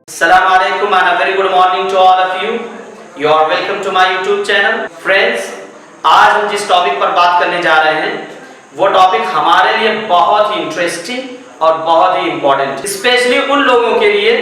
Assalamu alaikum and a very good morning to all of you. You are welcome to my YouTube channel. Friends, आज हम जिस topic पर बात करने जा रहे हैं वो टॉपिक हमारे लिए बहुत ही इंटरेस्टिंग और बहुत ही इम्पोर्टेंट है, स्पेशली उन लोगों के लिए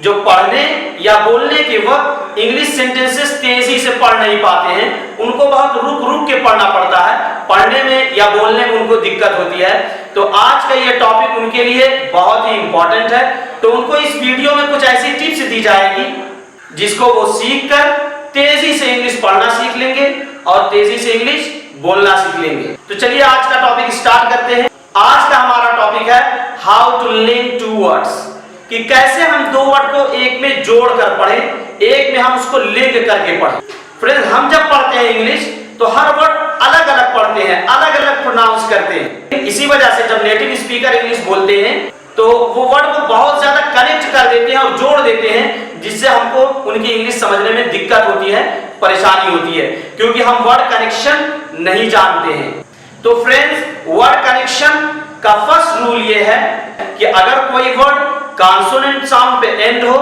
जो पढ़ने या बोलने के वक्त इंग्लिश सेंटेंसेस तेजी से पढ़ नहीं पाते हैं। उनको बहुत रुक के पढ़ना पड़ता है, पढ़ने में या बोलने में उनको दिक्कत होती है। तो आज का ये टॉपिक उनके लिए बहुत ही इम्पोर्टेंट है। तो उनको इस वीडियो में कुछ ऐसी टिप्स दी जाएगी जिसको वो सीखकर तेजी से इंग्लिश पढ़ना सीख लेंगे और तेजी से इंग्लिश बोलना सीख लेंगे। तो चलिए आज का टॉपिक स्टार्ट करते हैं। आज का हमारा टॉपिक है how to link two words, कि कैसे हम दो वर्ड को एक में जोड़कर पढ़ें, एक में हम उसको लिंक करके पढ़ें। फ्रेंड्स, हम जब पढ़ते हैं इंग्लिश तो हर वर्ड अलग अलग पढ़ते हैं, अलग अलग प्रोनाउंस करते हैं। इसी वजह से जब नेटिव स्पीकर इंग्लिश बोलते हैं तो वो वर्ड को बहुत ज्यादा कनेक्ट कर देते हैं और जोड़ देते हैं, जिससे हमको उनकी इंग्लिश समझने में दिक्कत होती है, परेशानी होती है, क्योंकि हम वर्ड कनेक्शन नहीं जानते हैं। तो फ्रेंड्स, वर्ड कनेक्शन का फर्स्ट रूल ये है कि अगर कोई वर्ड कॉन्सोनेंट साउंड पे एंड हो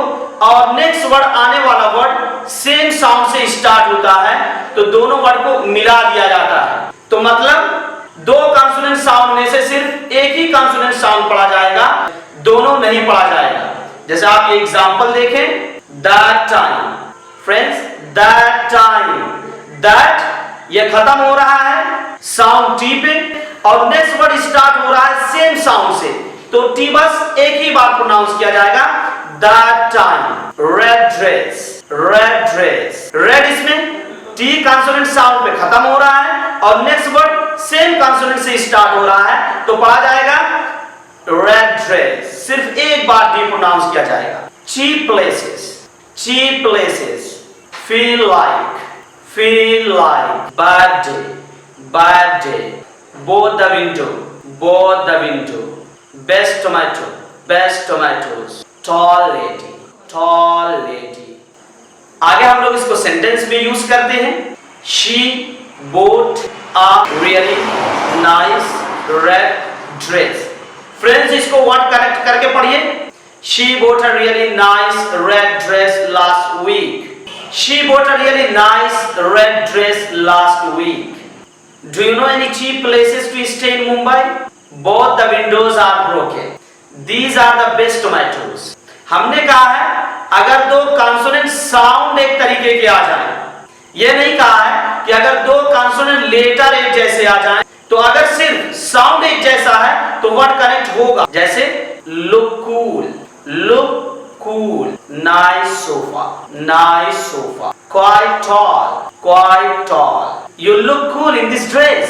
और नेक्स्ट वर्ड आने वाला वर्ड सेम साउंड से स्टार्ट होता है तो दोनों वर्ड को मिला दिया जाता है। तो मतलब दो कॉन्सोनेंट साउंड में से सिर्फ एक ही कॉन्सोनेंट साउंड पढ़ा जाएगा, दोनों नहीं पढ़ा जाएगा। जैसे आप ये एग्जांपल देखें, that time. Friends, that time, that ये खत्म हो रहा है साउंड टी पे और नेक्स्ट वर्ड स्टार्ट हो रहा है सेम साउंड से, तो टी बस एक ही बार प्रोनाउंस किया जाएगा, that time. Red dress, red dress. Red इसमें टी कॉन्सोनेंट साउंड पे खत्म हो रहा है और नेक्स्ट वर्ड सेम कॉन्सोनेंट से स्टार्ट हो रहा है, तो पढ़ा जाएगा रेड ड्रेस, सिर्फ एक बार टी प्रोनाउंस किया जाएगा। Cheap places, cheap places. Feel like, feel like. Bad day, bad day. Both the window, both the window. Best tomato, best tomatoes. Tall lady, tall lady. आगे हम लोग इसको सेंटेंस में use करते हैं। She bought a really nice red dress. Friends, इसको word connect करके पढ़िए। She bought a really nice red dress last week. She bought a really nice red dress last week. Do you know any cheap places to stay in Mumbai? Both the windows are broken. These are the best tomatoes. हमने कहा है अगर दो consonant sound एक तरीके के आ जाए, ये नहीं कहा है कि अगर दो कॉन्सोनेंट लेटर एक जैसे आ जाएं, तो अगर सिर्फ साउंड एक जैसा है तो वर्ड कनेक्ट होगा। जैसे look cool, look cool. Nice sofa, nice sofa. Quite tall, quite tall. You look cool in this dress,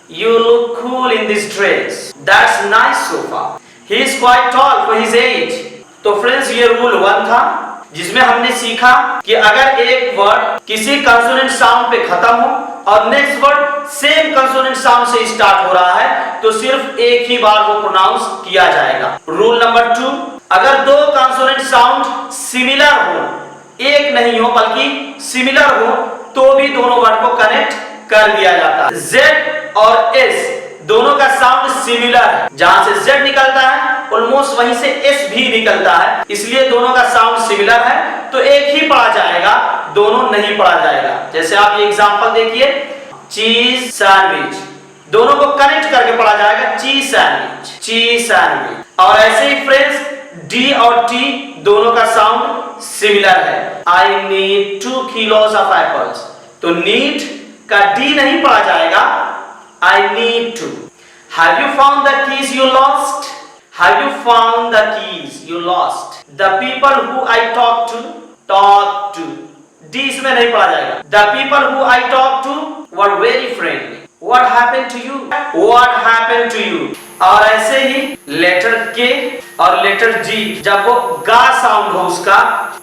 you look cool in this dress. That's nice sofa. He is quite tall for his age. तो friends, ये rule 1 था जिसमें हमने सीखा कि अगर एक word किसी कंसोनेंट साउंड पे खत्म हो और next word same consonant sound से स्टार्ट हो रहा है तो सिर्फ एक ही बार वो प्रोनाउंस किया जाएगा। रूल नंबर 2, अगर दो कंसोनेंट साउंड सिमिलर हो, एक नहीं हो बल्कि सिमिलर हो, तो भी दोनों वर्ड को कनेक्ट कर दिया जाता है। Z और S दोनों का साउंड सिमिलर है, जहां से Z निकलता है ऑलमोस्ट वहीं से S भी निकलता है, इसलिए दोनों का साउंड सिमिलर है, तो एक ही पढ़ा जाएगा, दोनों नहीं पढ़ा जाएगा। जैसे आप ये एग्जांपल देखिए, चीज सैंडविच। दोनों को कनेक्ट करके पढ़ा जाएगा, चीज सैंडविच, चीज सैंडविच। और ऐसे ही फ्रेंड्स, D और T दोनों का साउंड सिमिलर है। I need 2 kilos of apples, तो नीड का D नहीं पढ़ा जाएगा, I need to. Have you found the keys you lost? Have you found the keys you lost? The people who I talked to. D इसमें नहीं पढ़ा जाएगा। The people who I talked to were very friendly. What happened to you? What happened to you? और ऐसे ही letter K और letter G, जब वो गा साउंड हो उसका,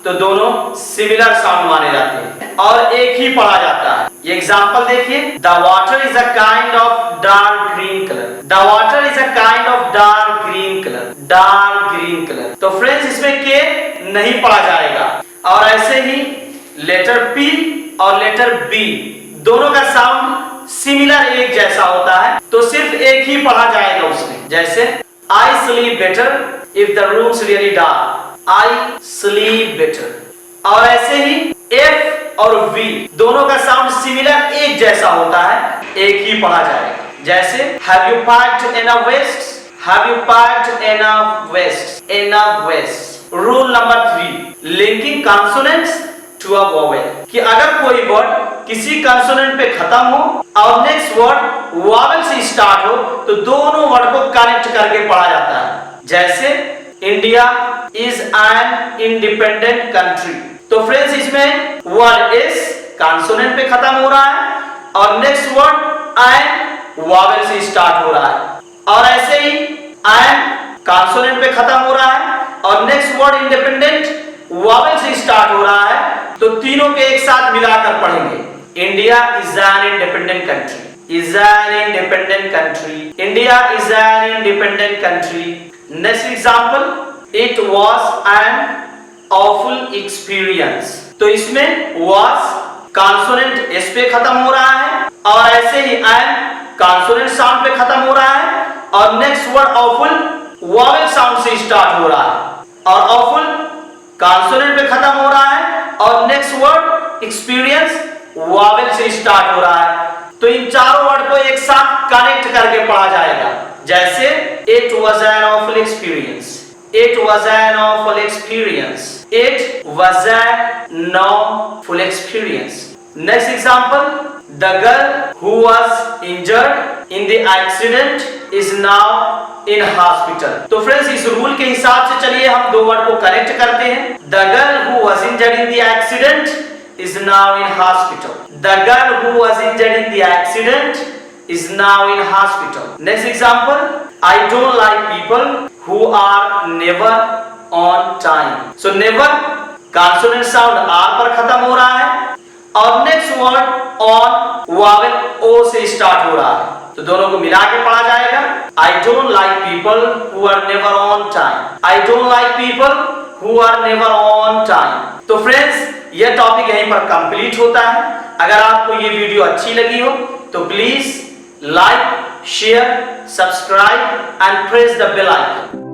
तो दोनों सिमिलर साउंड माने जाते हैं और एक ही पढ़ा जाता है। ये एग्जांपल देखिए, the water is a kind of dark green colour. The water is a kind of dark green colour, dark green colour. तो फ्रेंड्स, इसमें K नहीं पढ़ा जाएगा। और ऐसे ही लेटर P और लेटर B दोनों का साउंड सिमिलर एक जैसा होता है, तो सिर्फ एक ही पढ़ा जाएगा उसमें। जैसे I sleep better if the room's really dark. I sleep better. और ऐसे ही एफ और वी दोनों का साउंड सिमिलर एक जैसा होता है, एक ही पढ़ा जाएगा। जैसे have you packed enough waste, have you packed enough waste, enough waste. Rule number 3, linking consonants to a vowel, कि अगर कोई वर्ड किसी कॉन्सोनेंट पे खत्म हो और नेक्स्ट वर्ड वोवेल से स्टार्ट हो तो दोनों वर्ड को कनेक्ट करके पढ़ा जाता है। जैसे India is an independent country, तो फ्रेंड्स इसमें वर्ड इज कॉन्सोनेंट पे खत्म हो रहा है और नेक्स्ट वर्ड एन वोवेल से स्टार्ट हो रहा है। और ऐसे ही एन कॉन्सोनेंट पे खत्म हो रहा है और नेक्स्ट वर्ड इंडिपेंडेंट वोवेल से स्टार्ट हो रहा है, तो तीनों के एक साथ मिलाकर पढ़ेंगे। India is an independent country, is an independent country, India is an independent country. Next example, it was an awful experience, तो इसमें वाज कॉन्सोनेंट एस पे खत्म हो रहा है और ऐसे ही एन कॉन्सोनेंट साउंड पे खत्म हो रहा है और next word awful vowel sound से स्टार्ट हो रहा है और ऑफुल कॉन्सोनेंट पे खत्म हो रहा है और नेक्स्ट वर्ड एक्सपीरियंस वोवेल से स्टार्ट हो रहा है। तो इन चारों वर्ड को एक साथ कनेक्ट करके पढ़ा जाएगा। जैसे it was an awful experience, it was an awful experience, it was an awful experience. Next example, the girl who was injured in the accident is now in hospital. तो friends इस rule के हिसाब से चलिए हम दो word को connect करते हैं। The girl who was injured in the accident is now in hospital. The girl who was injured in the accident is now in hospital. Next example, I don't like people who are never on time. So never consonant sound r पर खत्म हो रहा है और next word on vowel o से start हो रहा है, तो दोनों को मिला के पढ़ा जाएगा। I don't like people who are never on time. I don't like people who are never on time. तो फ्रेंड्स यह टॉपिक यहीं पर कंप्लीट होता है। अगर आपको ये वीडियो अच्छी लगी हो तो please like, share, subscribe and press the bell icon.